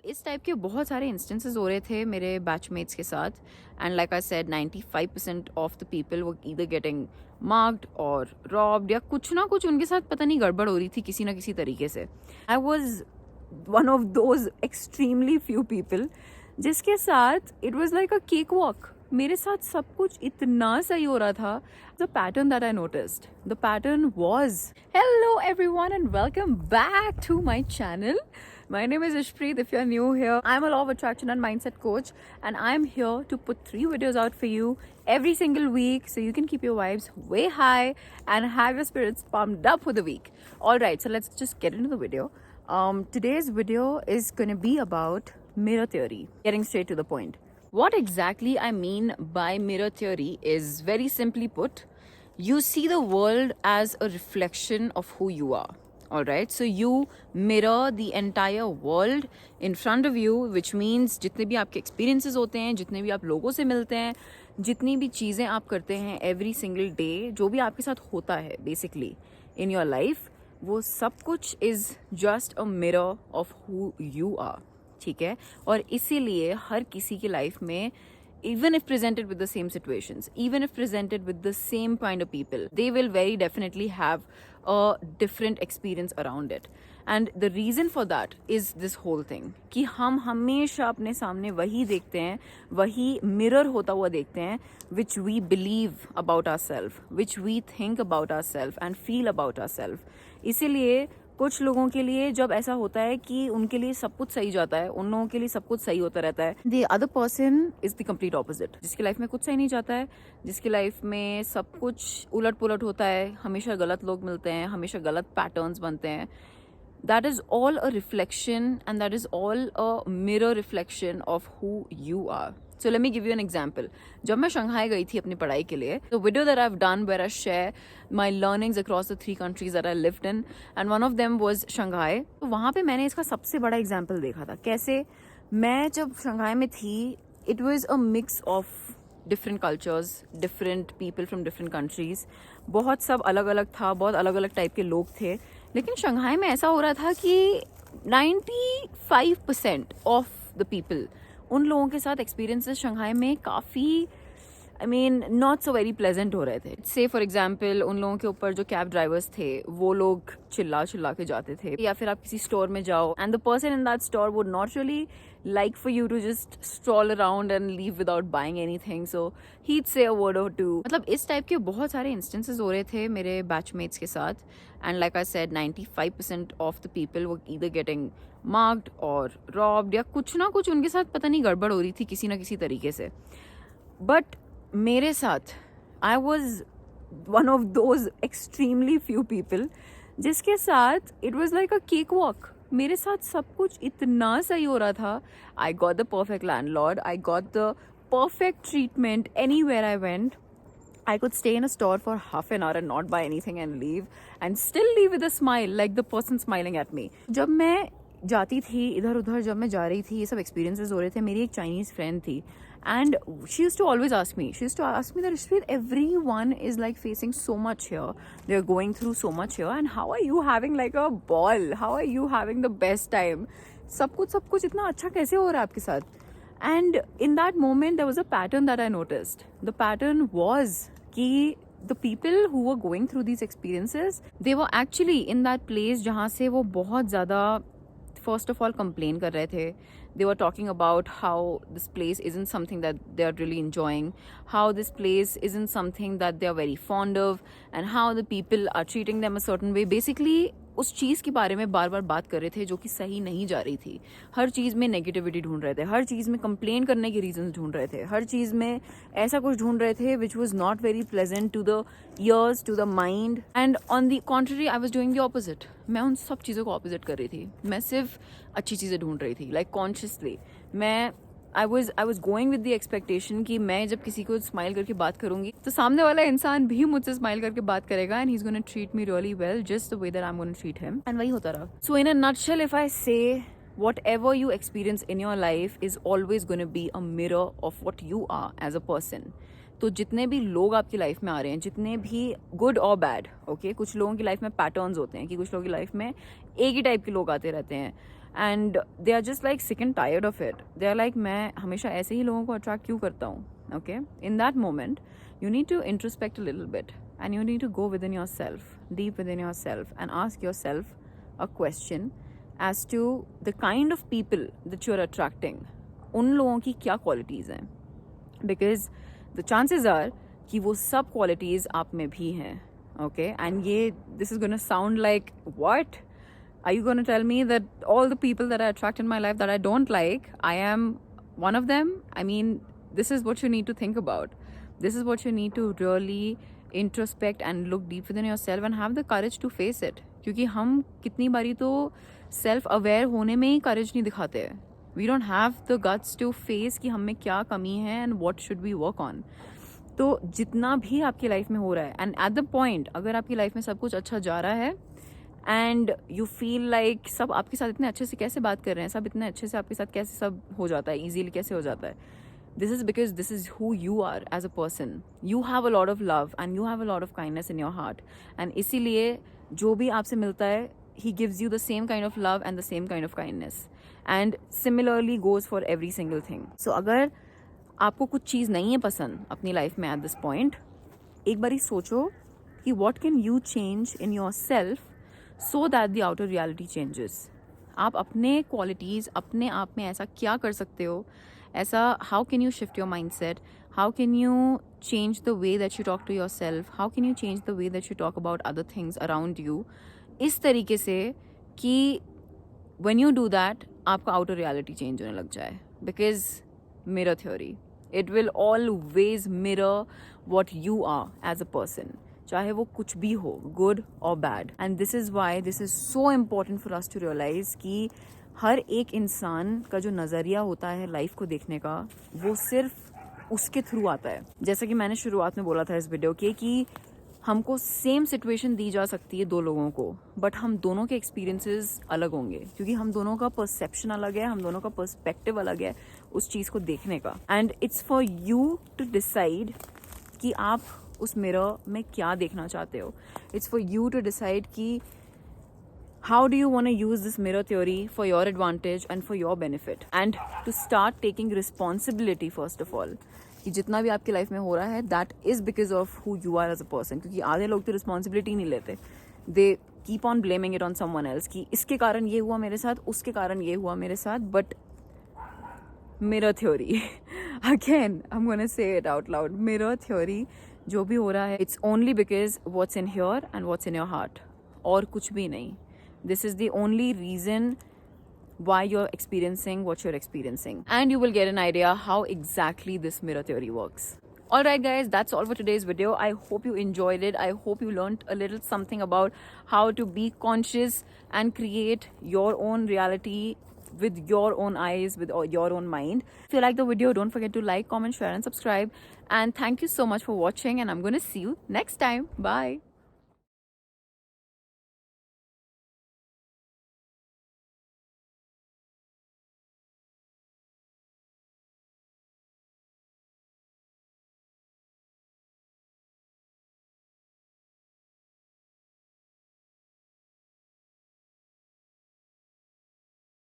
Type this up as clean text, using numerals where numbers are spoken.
इस टाइप के बहुत सारे इंस्टेंसेस हो रहे थे मेरे बैचमेट्स के साथ and like I said 95% of the people वो ईदर गेटिंग मार्क्ड और रॉब्ड या कुछ ना कुछ उनके साथ पता नहीं गड़बड़ हो रही थी किसी ना किसी तरीके से। I was one of those extremely few people जिसके साथ it was like a cakewalk. मेरे साथ सब कुछ इतना सही हो रहा था। The pattern that I noticed, the pattern was hello everyone and welcome back to my channel. My name is Ishpreet. If you're new here, I'm a law of attraction and mindset coach, and I'm here to put 3 videos out for you every single week so you can keep your vibes way high and have your spirits pumped up for the week. All right, so let's just get into the video. Today's video is going to be about mirror theory. Getting straight to the point. What exactly I mean by mirror theory is very simply put, you see the world as a reflection of who you are. Alright, so you mirror the entire world in front of you, which means जितने भी आपके experiences होते हैं, जितने भी आप लोगों से मिलते हैं, जितनी भी चीज़ें आप करते हैं every single day, जो भी आपके साथ होता है basically in your life, वो सब कुछ is just a mirror of who you are. ठीक है, और इसीलिए हर किसी की लाइफ में even if presented with the same situations, even if presented with the same kind of people, they will very definitely have a different experience around it. And the reason for that is this whole thing कि हम हमेशा अपने सामने वही देखते हैं, वही mirror होता हुआ देखते हैं which we believe about ourselves, which we think about ourselves and feel about ourselves. इसीलिए कुछ लोगों के लिए जब ऐसा होता है कि उनके लिए सब कुछ सही जाता है, उन लोगों के लिए सब कुछ सही होता रहता है, the other person is the complete opposite. जिसकी लाइफ में कुछ सही नहीं जाता है, जिसकी लाइफ में सब कुछ उलट पुलट होता है, हमेशा गलत लोग मिलते हैं, हमेशा गलत पैटर्न्स बनते हैं. That is all a reflection and that is all a mirror reflection of who you are. So let me give you an example. जब मैं शंघाई गई थी अपनी पढ़ाई के लिए, the video that I've done where I share my learnings across the 3 countries that I lived in, and one of them was Shanghai. तो वहाँ पे मैंने इसका सबसे बड़ा example देखा था. कैसे मैं जब शंघाई में थी, it was a mix of different cultures, different people from different countries. बहुत सब अलग अलग था, बहुत अलग अलग टाइप के लोग थे. लेकिन शंघाई में ऐसा हो रहा था कि 95% of the people, उन लोगों के साथ एक्सपीरियंसेस शंघाई में काफ़ी नॉट सो वेरी प्लेजेंट हो रहे थे. से फॉर एग्जांपल उन लोगों के ऊपर जो कैब ड्राइवर्स थे वो लोग चिल्ला के जाते थे. या फिर आप किसी स्टोर में जाओ and the person in that store would not really like for you to just stroll around and leave without buying anything, so he say a word और टू. मतलब इस टाइप के बहुत सारे इंस्टेंसेस हो रहे थे मेरे बैचमेट्स के साथ and like I said 95% of the people वो ईदर गेटिंग मार्क्ड और रॉब्ड या कुछ ना कुछ उनके साथ पता नहीं गड़बड़ हो रही थी किसी ना किसी तरीके से. बट मेरे साथ आई was one of those extremely few people जिसके साथ it was like a cakewalk. मेरे साथ सब कुछ इतना सही हो रहा था. I got the perfect landlord, I got the perfect treatment anywhere I went. I could stay in a store for half an hour and not buy anything and leave and still leave with a smile like the person smiling at me. जब मैं जाती थी इधर उधर, जब मैं जा रही थी, ये सब experiences हो रहे थे. मेरी एक Chinese friend थी and she used to always ask me, that Ishpreet, everyone is like facing so much here. They're going through so much here and how are you having like a ball? How are you having the best time? सब कुछ इतना अच्छा कैसे हो रहा है आपके साथ? And in that moment, there was a pattern that I noticed. The pattern was कि the people who were going through these experiences, they were actually in that place जहाँ से वो बहुत ज़्यादा first of all complain कर रहे थे. They were talking about how this place isn't something that they are really enjoying, how this place isn't something that they are very fond of, and how the people are treating them a certain way. Basically, उस चीज़ के बारे में बार बार बात कर रहे थे जो कि सही नहीं जा रही थी. हर चीज़ में नेगेटिविटी ढूंढ रहे थे, हर चीज़ में कंप्लेन करने के रीजंस ढूंढ रहे थे, हर चीज़ में ऐसा कुछ ढूंढ रहे थे which was not very pleasant to the ears, to the mind. And on the contrary I was doing the opposite. मैं उन सब चीज़ों को ऑपोजिट कर रही थी. मैं सिर्फ अच्छी चीज़ें ढूंढ रही थी, लाइक कॉन्शियसली. मैं I was going with the expectation कि मैं जब किसी को स्माइल करके बात करूंगी तो सामने वाला इंसान भी मुझसे स्माइल करके बात करेगा and he is gonna treat me really well just the way that I am gonna treat him. And वही होता रहा. सो इन अ नटशेल इफ आई से whatever you experience in your life is always going to be a mirror of what you are as a person. तो जितने भी लोग आपकी life में आ रहे हैं, जितने भी गुड और बैड, ओके, कुछ लोगों की लाइफ में पैटर्न्स होते हैं कि कुछ लोगों की लाइफ में एक ही टाइप के लोग आते रहते हैं and they are just like sick and tired of it. They are like मैं हमेशा ऐसे ही लोगों को अट्रैक्ट क्यों करता हूँ. Okay, in that moment you need to introspect a little bit and you need to go within yourself, deep within yourself, and ask yourself a question as to the kind of people that you're attracting. उन लोगों की क्या qualities हैं, because the chances are कि वो सब qualities आप में भी हैं. Okay, and ये this is gonna sound like what? Are you gonna tell me that all the people that I attract in my life that I don't like, I am one of them? I mean, this is what you need to think about. This is what you need to really introspect and look deep within yourself and have the courage to face it. क्योंकि हम कितनी बारी तो self aware होने में ही करेज नहीं दिखाते हैं. We don't have the guts to face कि हम में क्या कमी है and what should we work on. तो जितना भी आपकी लाइफ में हो रहा है, एंड एट द पॉइंट अगर आपकी लाइफ में सब कुछ अच्छा जा रहा है एंड यू फील लाइक सब आपके साथ इतने अच्छे से कैसे बात कर रहे हैं, सब इतने अच्छे से आपके साथ कैसे सब हो जाता है, ईजीली कैसे हो जाता है. This is because this is who you are as a person. You have a lot of love and you have a lot of kindness in your heart. And इसीलिए जो भी आपसे मिलता है, he gives you the same kind of love and the same kind of kindness. And similarly goes for every single thing. So अगर आपको कुछ चीज़ नहीं है पसंद अपनी लाइफ में at this point, एक बारी सोचो कि what can you change in yourself so that the outer reality changes. आप अपने qualities, अपने आप में ऐसा क्या कर सकते हो, ऐसा how can you shift your mindset, how can you change the way that you talk to yourself, how can you change the way that you talk about other things around you इस तरीके से कि when you do that आपका outer reality change होने लग जाए. Because mirror theory, it will always mirror what you are as a person, चाहे वो कुछ भी हो, good or bad. And this is why this is so important for us to realize कि हर एक इंसान का जो नज़रिया होता है लाइफ को देखने का, वो सिर्फ उसके थ्रू आता है. जैसा कि मैंने शुरुआत में बोला था इस वीडियो के कि हमको सेम सिचुएशन दी जा सकती है दो लोगों को, बट हम दोनों के एक्सपीरियंसेस अलग होंगे क्योंकि हम दोनों का परसेप्शन अलग है, हम दोनों का पर्सपेक्टिव अलग है उस चीज़ को देखने का. And it's for you to decide कि आप उस मिरर में क्या देखना चाहते हो. It's for you to decide कि how do you want to use this mirror theory for your advantage and for your benefit, and to start taking responsibility first of all कि जितना भी आपकी लाइफ में हो रहा है that is because of who you are as a person. क्योंकि आधे लोग तो रिस्पॉन्सिबिलिटी नहीं लेते, they keep on blaming it on someone else कि इसके कारण ये हुआ मेरे साथ, उसके कारण ये हुआ मेरे साथ. But mirror theory again I'm gonna say it out loud, mirror theory जो भी हो रहा है, it's only because what's in here and what's in your heart, और कुछ भी नहीं. This is the only reason why you're experiencing what you're experiencing, and you will get an idea how exactly this mirror theory works. Alright guys, that's all for today's video. I hope you enjoyed it. I hope you learned a little something about how to be conscious and create your own reality with your own eyes, with your own mind. If you like the video, don't forget to like, comment, share and subscribe. And thank you so much for watching, and I'm going to see you next time. Bye.